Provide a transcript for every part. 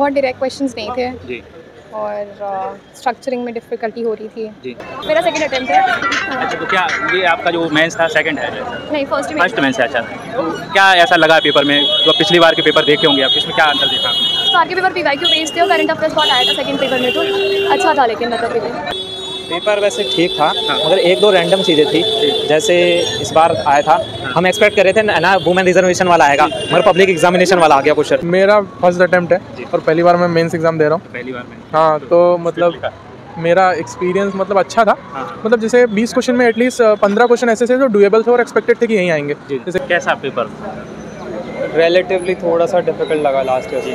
बहुत direct questions नहीं थे जी और स्ट्रक्चरिंग में डिफ़िकल्टी हो रही थी। जी। मेरा सेकंड अटेम्प्ट है। अच्छा, तो क्या ये आपका जो मेंस था सेकंड है? नहीं, फर्स्ट मेंस है। अच्छा, तो क्या ऐसा लगा पेपर में? जो पिछली बार के पेपर देखे होंगे आप, इसमें क्या अंतर देखा आपने? बाकी पेपर पीवाईक्यू बेस्ड थे और करंट अफेयर्स बहुत आया था सेकंड पेपर में, तो अच्छा था लेकिन मतलब पेपर वैसे ठीक था, हाँ। मगर एक दो रैंडम चीज़ें थी। जैसे इस बार आया था, हम एक्सपेक्ट कर रहे थे ना वुमेन रिजर्वेशन वाला आएगा, मगर पब्लिक एग्जामिनेशन वाला आ गया क्वेश्चन। मेरा फर्स्ट अटेम्प्ट है जी। और पहली बार मैं मेंस एग्ज़ाम दे रहा हूँ। पहली बार में हाँ, तो मतलब मेरा एक्सपीरियंस मतलब अच्छा था। हाँ। मतलब जैसे 20 क्वेश्चन में एटलीस्ट 15 क्वेश्चन ऐसे थे जो डुएबल थे और एक्सपेक्टेड थे कि यहीं आएंगे। जी। जैसे कैसा पेपर? रिलेटिवली थोड़ा सा डिफिकल्ट लगा लास्ट ईयर। जी।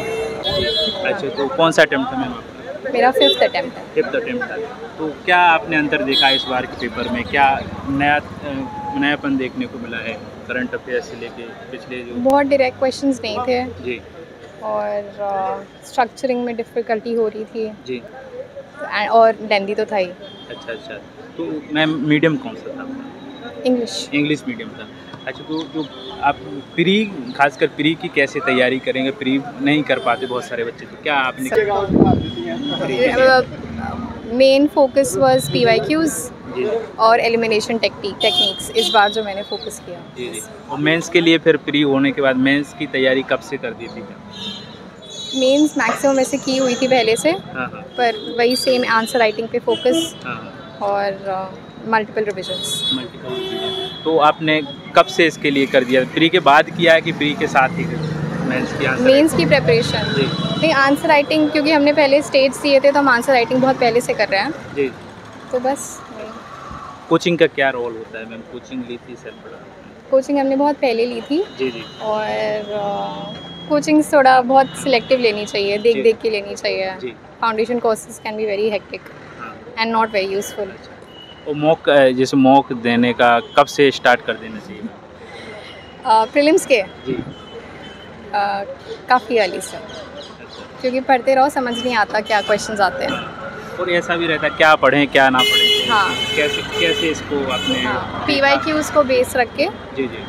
अच्छा, तो कौन सा अटेम्प्ट था मैम आपका? मेरा फिफ्थ अटेम्प्ट है। फिफ्थ अटेम्प्ट था। तो क्या आपने अंतर देखा इस बार के पेपर में? क्या नयापन देखने को मिला है करंट अफेयर से लेके पिछले जो? बहुत डायरेक्ट क्वेश्चंस नहीं थे जी और स्ट्रक्चरिंग में डिफ़िकल्टी हो रही थी जी। और लेंदी तो था ही। अच्छा अच्छा। तो मैम मीडियम कौन सा था? इंग्लिश। इंग्लिश मीडियम था। अच्छा, तो जो आप प्री, खासकर प्री की कैसे तैयारी करेंगे? प्री नहीं कर पाते बहुत सारे बच्चे, तो क्या आपने मेन फोकस वाज पीवाईक्यूज जी और एलिमिनेशन टेक्निक्स इस बार जो मैंने फोकस किया। जी जी। और मेंस के लिए फिर प्री होने के बाद मेंस की तैयारी कब से कर दी थी? मेंस मैक्सिमम वैसे की हुई थी पहले से, हाँ हाँ पर वही सेम आंसर राइटिंग पे फोकस हाँ। और मल्टीपल रिविजन्स। मल्टीपल। तो आपने कब से इसके लिए कर दिया? प्री के बाद किया है कि प्री के साथ ही मेंस की आंसर? मेंस की प्रिपरेशन जी नहीं, आंसर राइटिंग क्योंकि हमने पहले स्टेज दिए थे तो हम आंसर राइटिंग बहुत पहले से कर रहे हैं, जी। तो बस कोचिंग का क्या रोल होता है मैम? कोचिंग ली थी सर पढ़ा? कोचिंग हमने बहुत पहले ली थी जी जी और कोचिंग थोड़ा बहुत सिलेक्टिव लेनी चाहिए, जी। देख के लेनी चाहिए। जी। Foundation courses can be very hectic हाँ। And not very useful. और मॉक, जैसे मॉक देने का कब से स्टार्ट कर देना चाहिए? प्रीलिम्स के जी। काफ़ी अर्ली से, अच्छा। क्योंकि पढ़ते रहो समझ नहीं आता क्या क्वेश्चंस आते हैं। और ऐसा भी रहता है क्या पढ़ें क्या ना पढ़ें? हाँ। कैसे कैसे इसको आपने? पीवाईक्यूज को बेस रख के जी जी।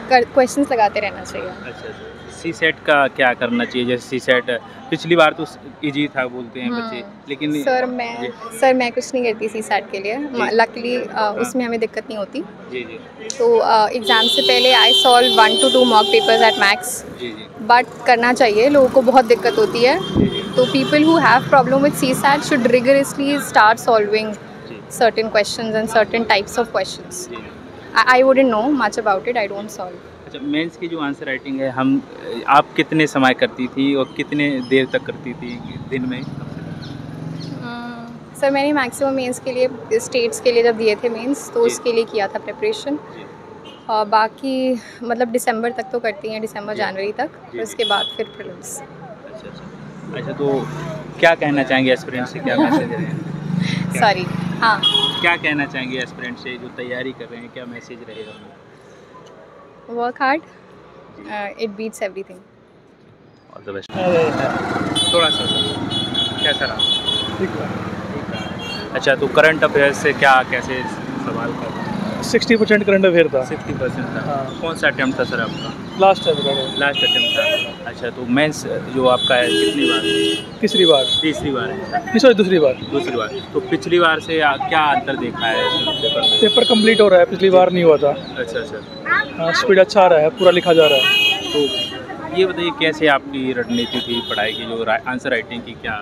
क्वेश्चंस लगाते रहना चाहिए। अच्छा अच्छा। सी सेट का क्या करना चाहिए? जैसे सी सेट पिछली बार तो इजी था बोलते हैं बच्चे, लेकिन सर जी मैं कुछ नहीं करती सी सैट के लिए, जी। लकीली उसमें हमें दिक्कत नहीं होती। जी जी तो एग्ज़ाम से पहले I solve 1 to 2 mock papers at max, जी जी बट करना चाहिए, लोगों को बहुत दिक्कत होती है। जी जी तो people who have problem with C SAT should rigorously start solving जी certain questions and certain types of questions. जी। I wouldn't know much about it. I don't solve. अच्छा, मेंस की जो आंसर राइटिंग है, आप कितने समय करती थी और कितने देर तक करती थी दिन में? सर मैंने मैक्सिमम मेंस के लिए स्टेट्स के लिए जब दिए थे मेंस तो जी। उसके लिए किया था प्रिपरेशन। जी बाकी मतलब दिसंबर तक तो करती हैं, दिसंबर जी। जनवरी तक, जी, फिर जी। उसके बाद फिर प्रीलिम्स। अच्छा अच्छा। अच्छा, तो क्या कहना चाहेंगे एस्पिरेंट से? क्या मैसेज रहेगा? सॉरी, हाँ, क्या कहना चाहेंगे एस्पिरेंट से जो तैयारी कर रहे हैं? क्या मैसेज रहेगा? Work hard, it beats everything. All the best. थोड़ा सा कैसा रहा? ठीक है। ठीक है। अच्छा, तो करंट अफेयर से क्या कैसे सवाल कर रहे हैं? 60% करंट अफेयर था। 60% था। हाँ। कौन सा अटेम्प्ट था सर आपका? लास्ट टाइम का लास्ट अटेम्प्ट था। अच्छा, तो मेंस जो आपका है कितनी बार? तीसरी बार, तीसरी बार है। नहीं सॉरी दूसरी बार। दूसरी बार। तो पिछली बार से क्या अंतर देखा है इसमें पेपर में? पेपर कंप्लीट हो रहा है, पिछली बार नहीं हुआ था। अच्छा अच्छा। हाँ, स्पीड अच्छा आ रहा है, पूरा लिखा जा रहा है। तो ये बताइए कैसे आपकी रणनीति थी पढ़ाई की, जो आंसर राइटिंग की क्या?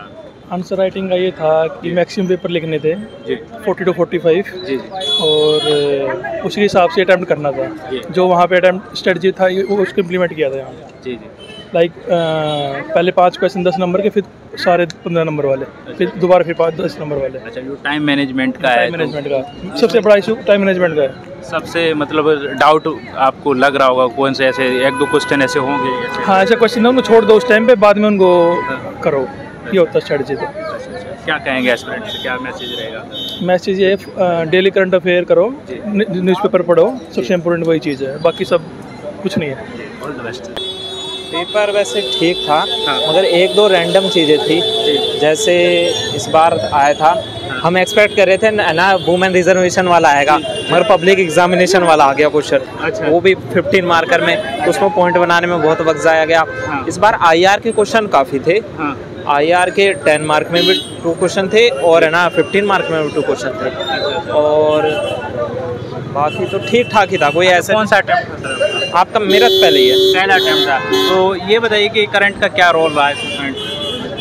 आंसर राइटिंग का ये था कि मैक्सिमम पेपर लिखने थे, जी 40 to 45, जी जी और उसी हिसाब से अटैम्प्ट करना था। जी जो वहाँ पे अटैम्प्ट स्ट्रेटजी था वो उसको इम्प्लीमेंट किया था यहाँ। जी जी। लाइक पहले 5 क्वेश्चन 10 नंबर के, फिर सारे 15 नंबर वाले, फिर दोबारा फिर 5 10 नंबर वाले। अच्छा, जो टाइम मैनेजमेंट का है, टाइम मैनेजमेंट का सबसे बड़ा इशू टाइम मैनेजमेंट का है। सबसे मतलब डाउट आपको लग रहा होगा कौन से ऐसे 1-2 क्वेश्चन ऐसे होंगे ऐसे? हाँ, ऐसे क्वेश्चन है उनको छोड़ दो उस टाइम पे, बाद में उनको करो, ये होता है स्ट्रेटजी। तो क्या कहेंगे एस्पिरेंट से? क्या मैसेज रहेगा? मैसेज ये डेली करंट अफेयर करो, जी। न्यूज़पेपर पढ़ो, सबसे इम्पोर्टेंट वही चीज़ है, बाकी सब कुछ नहीं है। जी, ऑल द बेस्ट। पेपर वैसे ठीक था, हाँ। मगर एक दो रैंडम चीज़ें थी। जी जैसे इस बार आया था, हम एक्सपेक्ट कर रहे थे ना वुमेन रिजर्वेशन वाला आएगा, मगर पब्लिक एग्जामिनेशन वाला आ गया क्वेश्चन। अच्छा। वो भी 15 मार्कर में, उसमें पॉइंट बनाने में बहुत वक्त जाया गया। हाँ। इस बार आईआर के क्वेश्चन काफ़ी थे। हाँ। आईआर के 10 मार्क में भी 2 क्वेश्चन थे और है ना 15 मार्क में भी 2 क्वेश्चन थे, और बाकी तो ठीक ठाक ही था। कोई ऐसा कौन सा अटेम्प्ट था सर आपका? आपका मेरा तो पहले ही है। पहला अटेम्प्ट था। तो ये बताइए कि करंट का क्या रोल रहा है स्टूडेंट?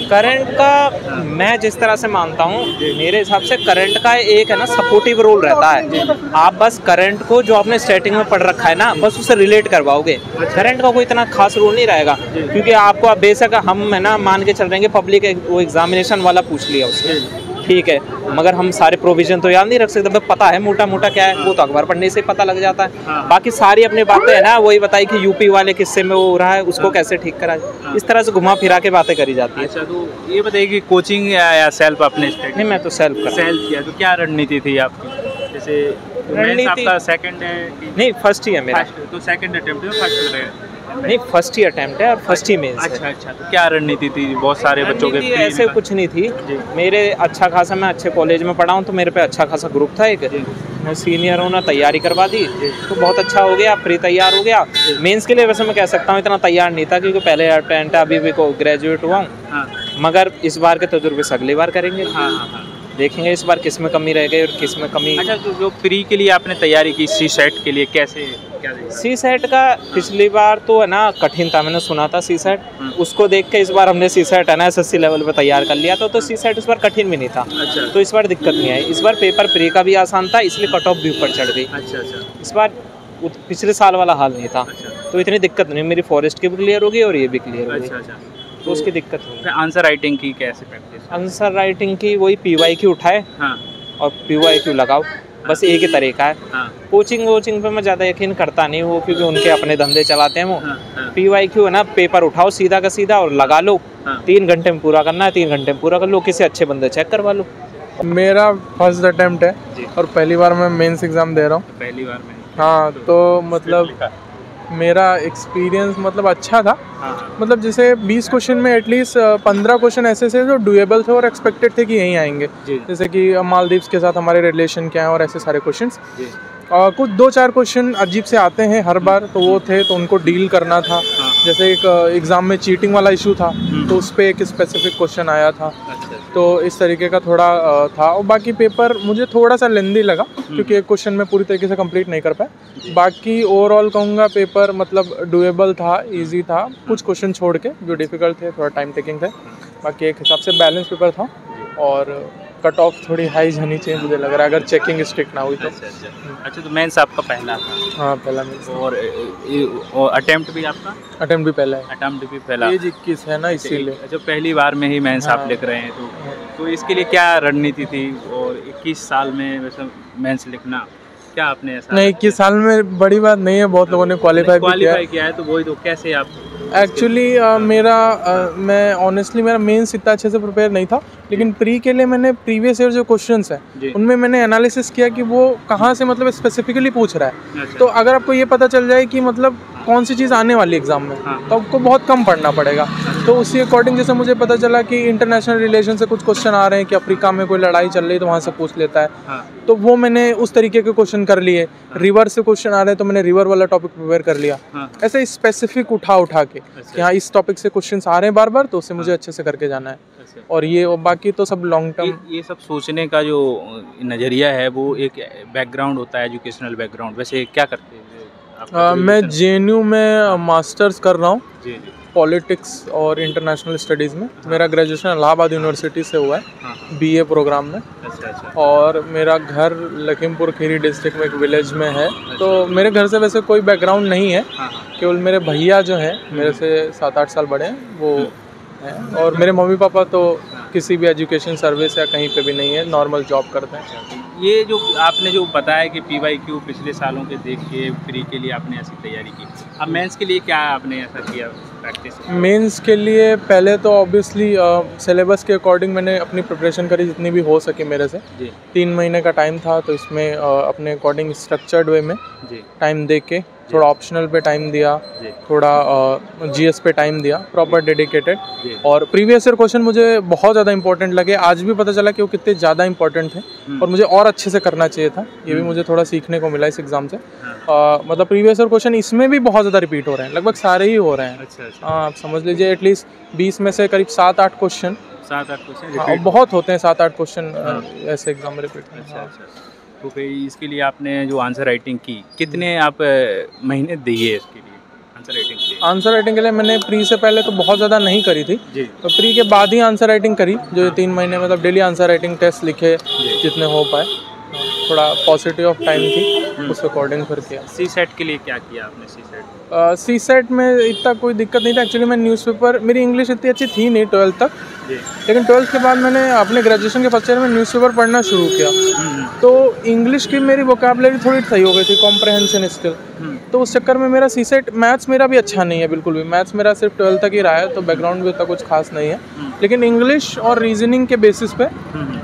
करंट का मैं जिस तरह से मानता हूँ, मेरे हिसाब से करंट का एक है ना सपोर्टिव रोल रहता है। आप बस करंट को जो आपने स्टार्टिंग में पढ़ रखा है ना, बस उससे रिलेट करवाओगे। करंट का कोई इतना खास रोल नहीं रहेगा, क्योंकि आपको अब बेशक हम है ना मान के चल रहे हैं पब्लिक वो एग्जामिनेशन वाला पूछ लिया उससे, ठीक है, मगर हम सारे प्रोविजन तो याद नहीं रख सकते। बस पता है मोटा मोटा क्या है, वो तो अखबार पढ़ने से पता लग जाता है। बाकी सारी अपनी बातें है ना वही बताई कि यूपी वाले किस्से में वो हो रहा है, उसको कैसे ठीक करा जाए, इस तरह से घुमा फिरा के बातें करी जाती है। अच्छा, तो ये बताइए कि कोचिंग या सेल्फ आपने स्टार्ट? नहीं, मैं तो सेल्फ कर। सेल्फ किया, तो क्या रणनीति थी आपकी? जैसे रणनीति- आपका सेकंड है कि नहीं, फर्स्ट ही है मेरा। फर्स्ट? तो सेकंड अटेम्प्ट है, फर्स्ट है? नहीं, फर्स्ट ही अटेम्प्ट है और फर्स्ट ही मेंस है। अच्छा अच्छा, तो क्या रणनीति थी? बहुत सारे बच्चों के रणनीति ऐसे कुछ नहीं थी जी। मेरे। अच्छा खासा मैं अच्छे कॉलेज में पढ़ा हूँ, तो मेरे पे अच्छा खासा ग्रुप था एक। मैं सीनियर हूँ ना, तैयारी करवा दी तो बहुत अच्छा हो गया, प्री तैयार हो गया। मेंस के लिए वैसे मैं कह सकता हूँ इतना तैयार नहीं था, क्योंकि पहले अटेम्प्ट अभी भी को ग्रेजुएट हुआ हूँ। हाँ मगर इस बार के तजुर्बे से अगली बार करेंगे। हाँ हाँ। देखेंगे इस बार किस में कमी रह गई और किस में कमी। अच्छा, तो जो प्री के लिए आपने तैयारी की, सी सेट के लिए कैसे क्या देखा? सी सेट का पिछली बार तो है ना कठिन था, मैंने सुना था सी सेट, उसको देख के इस बार हमने सी सेट है ना एसएससी लेवल पे तैयार कर लिया था, तो सी सेट इस बार कठिन भी नहीं था। अच्छा तो इस बार दिक्कत नहीं आई। इस बार पेपर प्री का भी आसान था, इसलिए कट ऑफ भी ऊपर चढ़ गई। अच्छा अच्छा इस बार पिछले साल वाला हाल नहीं था, अच्छा तो इतनी दिक्कत नहीं। मेरी फॉरेस्ट की भी क्लियर होगी और ये भी क्लियर होगी, अच्छा अच्छा। तो उसकी दिक्कत नहीं। फिर आंसर राइटिंग की कैसे प्रैक्टिस? आंसर राइटिंग की वही PYQ उठाए हाँ और PYQ लगाओ, बस एक ही तरीका है। हाँ कोचिंग वोचिंग पे मैं ज़्यादा यकीन करता नहीं हूँ, क्योंकि उनके अपने धंधे चलाते हैं वो। हाँ हाँ PYQ है ना, पेपर उठाओ सीधा का सीधा और लगा लो। हाँ। 3 घंटे में पूरा करना है, 3 घंटे में पूरा कर लो, किसी अच्छे बंदे चेक करवा लो। मेरा फर्स्ट अटेम्प्ट है जी। और पहली बार मैं मेंस एग्ज़ाम दे रहा हूँ। पहली बार में? हाँ, तो मतलब मेरा एक्सपीरियंस मतलब अच्छा था। हाँ मतलब जैसे 20 क्वेश्चन में एटलीस्ट 15 क्वेश्चन ऐसे थे जो डुएबल थे और एक्सपेक्टेड थे कि यहीं आएंगे। जी जैसे कि मालदीव्स के साथ हमारे रिलेशन क्या है और ऐसे सारे क्वेश्चंस। जी कुछ 2-4 क्वेश्चन अजीब से आते हैं हर बार, तो वो थे, तो उनको डील करना था। हाँ। जैसे एक एग्ज़ाम में चीटिंग वाला इशू था, तो उस पर एक स्पेसिफिक क्वेश्चन आया था। अच्छा तो इस तरीके का थोड़ा था। और बाकी पेपर मुझे थोड़ा सा लेंदी लगा, क्योंकि एक क्वेश्चन में पूरी तरीके से कंप्लीट नहीं कर पाया। बाकी ओवरऑल कहूँगा पेपर मतलब डुएबल था, इजी था, कुछ क्वेश्चन छोड़ के जो डिफ़िकल्ट थे, थोड़ा टाइम टेकिंग थे। बाकी एक हिसाब से बैलेंस पेपर था, और कट ऑफ थोड़ी हाई जानी चाहिए मुझे लग रहा है, अगर चेकिंग स्ट्रिक्ट ना हुई तो। अच्छा अच्छा अच्छा। तो मेंस आपका पहला था? हाँ, पहला मेंस। और अटेम्प्ट भी आपका? अटेम्प्ट भी पहला है। अटेम्प्ट भी पहला? एज 21 है ना, इसीलिए। अच्छा, पहली बार में ही मेंस आप हाँ। लिख रहे हैं, तो इसके लिए क्या रणनीति थी? और 21 साल में वैसे मेंस लिखना, क्या आपने ऐसा? नहीं, 21 साल में बड़ी बात नहीं है, बहुत लोगों ने क्वालिफाई किया है, तो वही तो कैसे आप? एक्चुअली मैं ऑनेस्टली मेरा मेंस इतना अच्छे से प्रिपेयर नहीं था, लेकिन प्री के लिए मैंने प्रीवियस ईयर जो क्वेश्चंस जी। हैं उनमें मैंने एनालिसिस किया कि वो कहाँ से मतलब स्पेसिफिकली पूछ रहा है। अच्छा। तो अगर आपको ये पता चल जाए कि मतलब कौन सी चीज़ आने वाली एग्जाम में, हाँ। तो आपको बहुत कम पढ़ना पड़ेगा। तो उसी अकॉर्डिंग जैसे मुझे पता चला कि इंटरनेशनल रिलेशन से कुछ क्वेश्चन आ रहे हैं कि अफ्रीका में कोई लड़ाई चल रही है तो वहाँ से पूछ लेता है, हाँ तो वो मैंने उस तरीके के क्वेश्चन कर लिए। रिवर से क्वेश्चन आ रहे हैं तो मैंने रिवर वाला टॉपिक प्रिपेयर कर लिया। हाँ। ऐसे स्पेसिफिक उठा के कि हाँ इस टॉपिक से क्वेश्चंस आ रहे हैं बार बार, तो उससे मुझे अच्छे से करके जाना है। अच्छा। और ये और बाकी तो सब लॉन्ग टर्म। ये सब सोचने का जो नज़रिया है वो एक बैकग्राउंड होता है, एजुकेशनल बैकग्राउंड। वैसे क्या करते हैं आप? मैं JNU में मास्टर्स कर रहा हूँ, जी जी। पॉलिटिक्स और इंटरनेशनल स्टडीज़ में। मेरा ग्रेजुएशन इलाहाबाद यूनिवर्सिटी से हुआ है, हाँ। BA प्रोग्राम में। अच्छा अच्छा। और मेरा घर लखीमपुर खीरी डिस्ट्रिक्ट में एक विलेज में है। तो मेरे घर से वैसे कोई बैकग्राउंड नहीं है, हाँ हाँ। केवल मेरे भैया जो हैं मेरे से 7-8 साल बड़े हैं वो हैं, और मेरे मम्मी पापा तो किसी भी एजुकेशन सर्विस या कहीं पे भी नहीं है, नॉर्मल जॉब करते हैं। ये जो आपने जो बताया कि PYQ पिछले सालों के देख के प्री के लिए आपने ऐसी तैयारी की, अब मेंस के लिए क्या आपने ऐसा किया प्रैक्टिस? मेंस के लिए पहले तो ऑब्वियसली सिलेबस के अकॉर्डिंग मैंने अपनी प्रिपरेशन करी जितनी भी हो सके मेरे से। जी 3 महीने का टाइम था, तो इसमें अपने अकॉर्डिंग स्ट्रक्चर्ड वे में जी। टाइम दे के थोड़ा ऑप्शनल पे टाइम दिया, जी। थोड़ा जीएस पे टाइम दिया, प्रॉपर जी। डेडिकेटेड। और प्रीवियस ईयर क्वेश्चन मुझे बहुत ज़्यादा इंपॉर्टेंट लगे, आज भी पता चला कि वो कितने ज़्यादा इंपॉर्टेंट थे और मुझे और अच्छे से करना चाहिए था। ये भी मुझे थोड़ा सीखने को मिला इस एग्ज़ाम से। मतलब प्रीवियस ईयर क्वेश्चन इसमें भी बहुत ज़्यादा रिपीट हो रहे हैं, लगभग सारे ही हो रहे हैं। अच्छा। हाँ, आप समझ लीजिए एटलीस्ट 20 में से करीब 7-8 क्वेश्चन, 7-8 क्वेश्चन हाँ, रिपीट। बहुत होते हैं 7-8 क्वेश्चन ऐसे एग्जाम में रिपीट। अच्छा। तो फिर इसके लिए आपने जो आंसर राइटिंग की, कितने आप महीने दिए इसके लिए आंसर राइटिंग के लिए? आंसर राइटिंग के लिए मैंने प्री से पहले तो बहुत ज़्यादा नहीं करी थी, जी। तो प्री के बाद ही आंसर राइटिंग करी, जो ये 3 महीने मतलब डेली आंसर राइटिंग टेस्ट लिखे जितने हो पाए। थोड़ा पॉजिटिव ऑफ टाइम थी, उस अकॉर्डिंग फिर किया। सी सेट के लिए क्या किया आपने? सी सेट सी सेट में इतना कोई दिक्कत नहीं था एक्चुअली। मैं न्यूज़पेपर, मेरी इंग्लिश इतनी अच्छी थी नहीं 12th तक, जी। लेकिन 12th के बाद मैंने अपने ग्रेजुएशन के फर्स्ट ईयर में न्यूज़पेपर पढ़ना शुरू किया, तो इंग्लिश की मेरी वोकैबुलरी थोड़ी सही हो गई थी, कॉम्प्रहेंशन स्किल। तो उस चक्कर में मेरा सी सेट, मैथ्स मेरा भी अच्छा नहीं है बिल्कुल भी, मैथ्स मेरा सिर्फ 12th तक ही रहा है, तो बैकग्राउंड भी उतना कुछ खास नहीं है, लेकिन इंग्लिश और रीजनिंग के बेसिस पे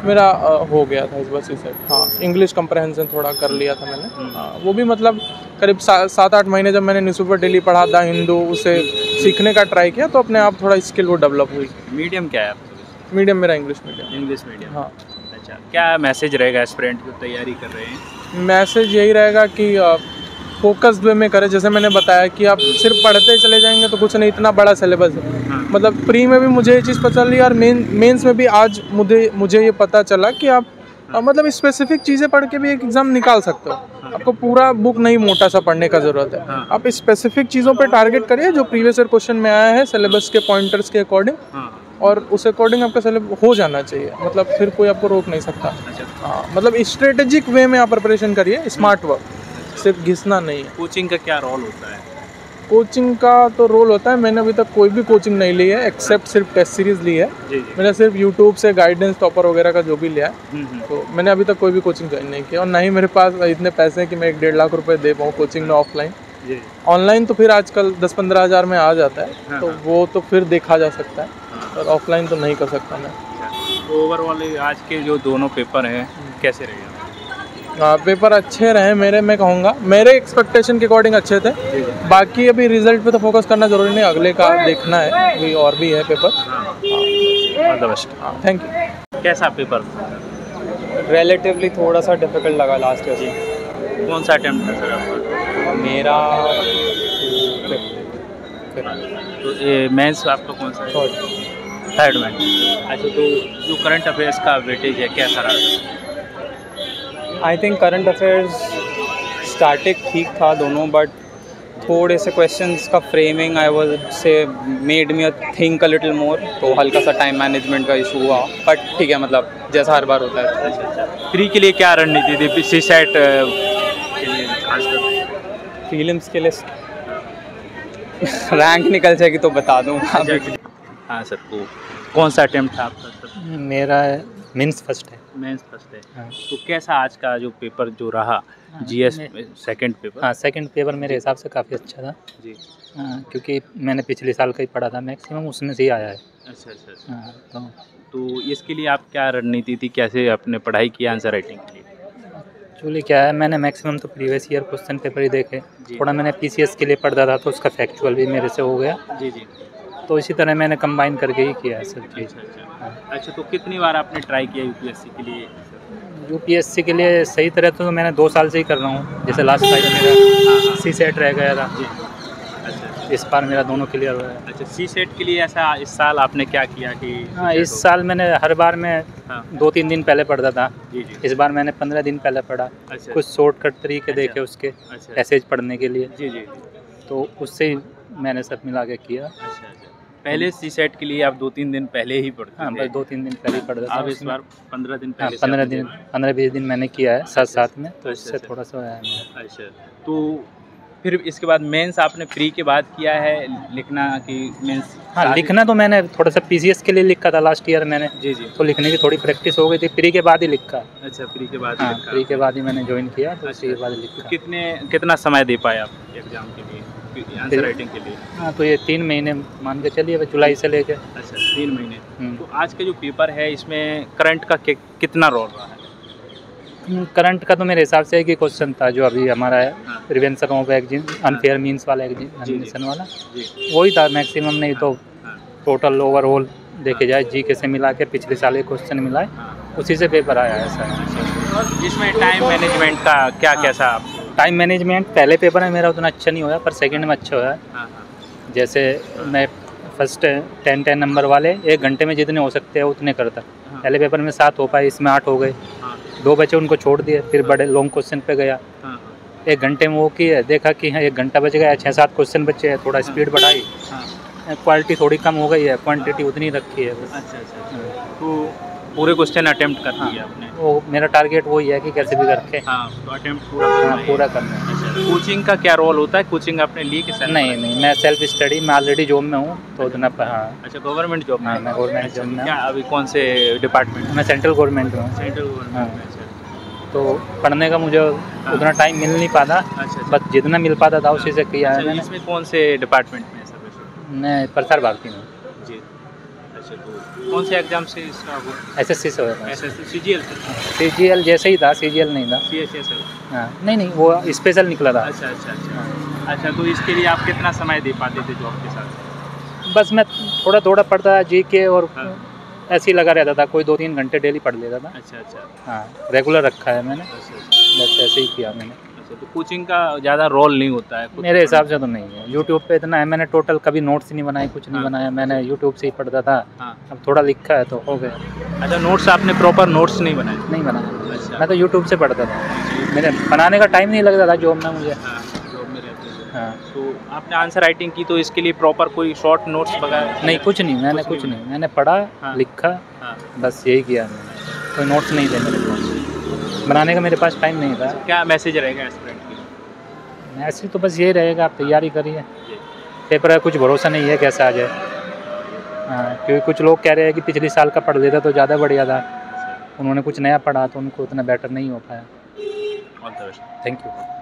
मेरा हो गया था इस बार सी सेट। हाँ, इंग्लिश कंप्रहेंशन थोड़ा कर लिया था मैंने। हाँ, वो भी मतलब करीब 7-8 महीने जब मैंने न्यूज़पेपर डेली पढ़ा था, हिंदू, उसे सीखने का ट्राई किया, तो अपने आप थोड़ा स्किल वो डेवलप हुई। मीडियम क्या है आपका? मीडियम मेरा इंग्लिश मीडियम। English medium. हाँ। अच्छा, क्या मैसेज रहेगा एस्पिरेंट जो तैयारी कर रहे हैं? मैसेज यही रहेगा कि फोकस्ड वे में करें। जैसे मैंने बताया कि आप सिर्फ पढ़ते चले जाएंगे तो कुछ नहीं, इतना बड़ा सिलेबस है। हाँ। मतलब प्री में भी मुझे ये चीज़ पता चली और मेंस में भी आज मुझे ये पता चला कि आप मतलब स्पेसिफिक चीज़ें पढ़ के भी एक एग्ज़ाम निकाल सकते हो। आपको पूरा बुक नहीं मोटा सा पढ़ने का ज़रूरत है। हाँ। आप स्पेसिफिक चीज़ों पे टारगेट करिए जो प्रीवियस ईयर क्वेश्चन में आया है, सिलेबस के पॉइंटर्स के अकॉर्डिंग, हाँ। और उस अकॉर्डिंग आपका सिलेबस हो जाना चाहिए। मतलब फिर कोई आपको रोक नहीं सकता। अच्छा। हाँ, मतलब स्ट्रेटेजिक वे में आप प्रिपरेशन करिए, स्मार्ट वर्क, सिर्फ घिसना नहीं है। कोचिंग का क्या रोल होता है? कोचिंग का तो रोल होता है, मैंने अभी तक कोई भी कोचिंग नहीं ली है एक्सेप्ट सिर्फ टेस्ट सीरीज़ ली है। जी जी। मैंने सिर्फ यूट्यूब से गाइडेंस, टॉपर वगैरह का जो भी लिया है, तो मैंने अभी तक कोई भी कोचिंग ज्वाइन नहीं किया, और ना ही मेरे पास इतने पैसे हैं कि मैं 1-1.5 लाख रुपए दे पाऊँ कोचिंग में ऑफलाइन। जी। ऑनलाइन तो फिर आजकल 10-15 हज़ार में आ जाता है, हाँ, तो हाँ। वो तो फिर देखा जा सकता है, हाँ। और ऑफलाइन तो नहीं कर सकता मैं। तो ओवरऑल आज के जो दोनों पेपर हैं कैसे रहे? पेपर अच्छे रहे मेरे, मैं कहूँगा मेरे एक्सपेक्टेशन के अकॉर्डिंग अच्छे थे। बाकी अभी रिजल्ट पे तो फोकस करना ज़रूरी नहीं, अगले का देखना है, अभी और भी है पेपर। All the best. हाँ, थैंक यू। कैसा पेपर? रिलेटिवली थोड़ा सा डिफिकल्ट लगा लास्ट ईयर जी। कौन सा अटेम्प्ट था सर आपका? मेरा तो ये मेंस आपका कौन सा है? थर्ड में। अच्छा, तो जो करंट अफेयर्स का वेटेज है कैसा रहा? I think current affairs static ठीक था दोनों, बट थोड़े से क्वेश्चंस का framing I would say made me think a little more, तो हल्का सा टाइम मैनेजमेंट का इशू हुआ, बट ठीक है, मतलब जैसा हर बार होता है। अच्छा। प्री के लिए क्या रणनीति थी? सी सेट के लिए खासकर फिल्म्स के लिए रैंक निकल जाएगी तो बता दूँ। हाँ सर, तो कौन सा अटेम्प्ट था आपका सर? मेरा मेंस फर्स्ट है। मेंस फर्स्ट है। हाँ। तो कैसा आज का जो पेपर जो रहा, जीएस सेकंड पेपर? हाँ, सेकंड पेपर मेरे हिसाब से काफ़ी अच्छा था। जी। हाँ, क्योंकि मैंने पिछले साल का ही पढ़ा था, मैक्सिमम उसमें से ही आया है। अच्छा अच्छा अच्छा। हाँ, तो इसके लिए आप क्या रणनीति थी, कैसे आपने पढ़ाई की आंसर राइटिंग के लिए? एक्चुअली क्या है, मैंने मैक्सिमम तो प्रीवियस ईयर क्वेश्चन पेपर ही देखे। जी। थोड़ा मैंने पीसीएस के लिए पढ़ता था, तो उसका फैक्चुअल भी मेरे से हो गया, जी जी। तो इसी तरह मैंने कंबाइन करके ही किया है सब चीज़। अच्छा अच्छा। अच्छा, तो कितनी बार आपने ट्राई किया यूपीएससी के लिए? यूपीएससी के लिए सही तरह तो मैंने 2 साल से ही कर रहा हूँ। जैसे लास्ट टाइम मेरा सी सेट रह गया था, जी। अच्छा इस बार मेरा दोनों क्लियर हुआ है। अच्छा, सी सेट के लिए ऐसा इस साल आपने क्या किया कि हाँ, C-SET इस हो? साल मैंने हर बार में हाँ। 2-3 दिन पहले पढ़ता था। जी जी। इस बार मैंने 15 दिन पहले पढ़ा। अच्छा। कुछ शॉर्टकट तरीके अच्छा। देखे उसके अच्छा। पैसेज पढ़ने के लिए, जी जी। तो उससे ही मैंने सब मिला के किया। अच्छा अच्छा। पहले सी सेट के लिए आप 2-3 दिन पहले ही पढ़ते हाँ, थे? बस 2-3 दिन पहले ही पढ़ता था। अब इस उसमें। बार 15 दिन हाँ, पहले से 15 आपने दिन, देखा? 15-20 दिन मैंने किया है साथ साथ में, तो अच्छा, उससे अच्छा। थोड़ा सा आया है मेरा। अच्छा, तो फिर इसके बाद मेंस आपने प्री के बाद किया है लिखना कि मेंस? हाँ, लिखना तो मैंने थोड़ा सा पीसीएस के लिए लिखा था लास्ट ईयर मैंने, जी जी। तो लिखने की थोड़ी प्रैक्टिस हो गई थी। प्री के बाद ही लिखा। अच्छा, प्री के बाद हाँ, लिखा। प्री के बाद ही मैंने ज्वाइन किया, तो उसी के अच्छा। बाद तो लिखा। कितना समय दे पाए आप एग्जाम के लिए, आंसर राइटिंग के लिए? हाँ, तो ये 3 महीने मान के चलिए, जुलाई से लेके। अच्छा, 3 महीने। हम्म। तो आज का जो पेपर है इसमें करंट का कितना रोल रहा है? करंट का तो मेरे हिसाब से एक ही क्वेश्चन था जो अभी हमारा है, हाँ। प्रिवेंशन ऑफ अनफेयर मीन्स वाला एग्जामिनेशन वाला, जी वही था मैक्सिमम। नहीं तो हाँ टोटल ओवरऑल देखे जाए जीके से मिला के पिछले साल एक क्वेश्चन मिला है, हाँ। उसी से पेपर आया है सर। इसमें टाइम मैनेजमेंट का क्या कैसा आपको? टाइम मैनेजमेंट पहले पेपर में मेरा उतना अच्छा नहीं हुआ, पर सेकंड में अच्छा हुआ है। हाँ हाँ जैसे मैं फर्स्ट 10 नंबर वाले 1 घंटे में जितने हो सकते हैं उतने करता। हाँ। पहले पेपर में 7 हो पाए, इसमें 8 हो गए। हाँ 2 बचे उनको छोड़ दिए, फिर बड़े लॉन्ग क्वेश्चन पे गया। हाँ 1 घंटे में वो किए, देखा कि हाँ 1 घंटा बच गया, 6-7 क्वेश्चन बचे हैं, थोड़ा स्पीड बढ़ाई, हाँ। क्वालिटी थोड़ी कम हो गई है, क्वांटिटी उतनी रखी है बस। अच्छा अच्छा तो पूरे क्वेश्चन अटेम्प्ट कर लिए आपने? वो मेरा टारगेट वही है कि कैसे भी करके हाँ तो अटेम्प्ट पूरा करना है। पूरा करना है। अच्छा कोचिंग का क्या रोल होता है? कोचिंग आपने ली कि सेल्फ? नहीं मैं सेल्फ स्टडी, मैं ऑलरेडी जॉब में हूँ तो उतना हाँ अच्छा गवर्नमेंट जॉब में? हाँ, मैं गवर्नमेंट जॉब में क्या अभी कौन से डिपार्टमेंट में? मैं सेंट्रल गवर्नमेंट में हूँ, सेंट्रल गवर्नमेंट में? अच्छा तो पढ़ने का मुझे उतना टाइम मिल नहीं पाता, अच्छा बस जितना मिल पाता था उसी से किया है अच्छा, मैंने। इसमें कौन से डिपार्टमेंट में है सर? मैं प्रसार भारती में जी अच्छा तो कौन से एग्जाम से इसका वो? SSC से हुआ एसएससी सीजीएल से? CGL जैसे ही था, CGL नहीं था। CSA sir? हाँ नहीं वो स्पेशल निकला था। अच्छा अच्छा अच्छा अच्छा तो इसके लिए आप कितना समय दे पाते थे जॉब के साथ? बस मैं थोड़ा पढ़ता था जीके और हाँ। ऐसे ही लगा रहता था, कोई 2-3 घंटे डेली पढ़ लेता था। अच्छा अच्छा हाँ रेगुलर रखा है मैंने, अच्छा अच्छा बस ऐसे ही किया मैंने। अच्छा तो कोचिंग का ज़्यादा रोल नहीं होता है खुद मेरे पढ़ने हिसाब से तो नहीं है, यूट्यूब पे इतना है, मैंने टोटल कभी नोट्स नहीं बनाए, कुछ नहीं हाँ। बनाया, मैंने यूट्यूब से ही पढ़ता था। हाँ अब थोड़ा लिखा है तो हो गया। अच्छा नोट्स आपने प्रॉपर नोट्स नहीं बनाए? नहीं बनाया, अच्छा मैं तो यूट्यूब से पढ़ता था, मेरे बनाने का टाइम नहीं लगता था जॉब में मुझे। हाँ जॉब में रहते थे। हाँ तो आपने आंसर राइटिंग की तो इसके लिए प्रॉपर कोई शॉर्ट नोट्स वगैरह? नहीं कुछ नहीं, मैंने कुछ नहीं, मैंने पढ़ा हाँ। लिखा, हाँ बस यही किया मैंने, कोई नोट्स नहीं थे मेरे पास, बनाने का मेरे पास टाइम नहीं था। क्या मैसेज रहेगा एस्पिरेंट के लिए? ऐसे तो बस यही रहेगा, आप तैयारी करिए, पेपर का कुछ भरोसा नहीं है कैसा आ जाए। हाँ क्योंकि कुछ लोग कह रहे हैं कि पिछले साल का पढ़ लेता तो ज़्यादा बढ़िया था, उन्होंने कुछ नया पढ़ा तो उनको उतना बेटर नहीं हो पाया। All the best. Thank you.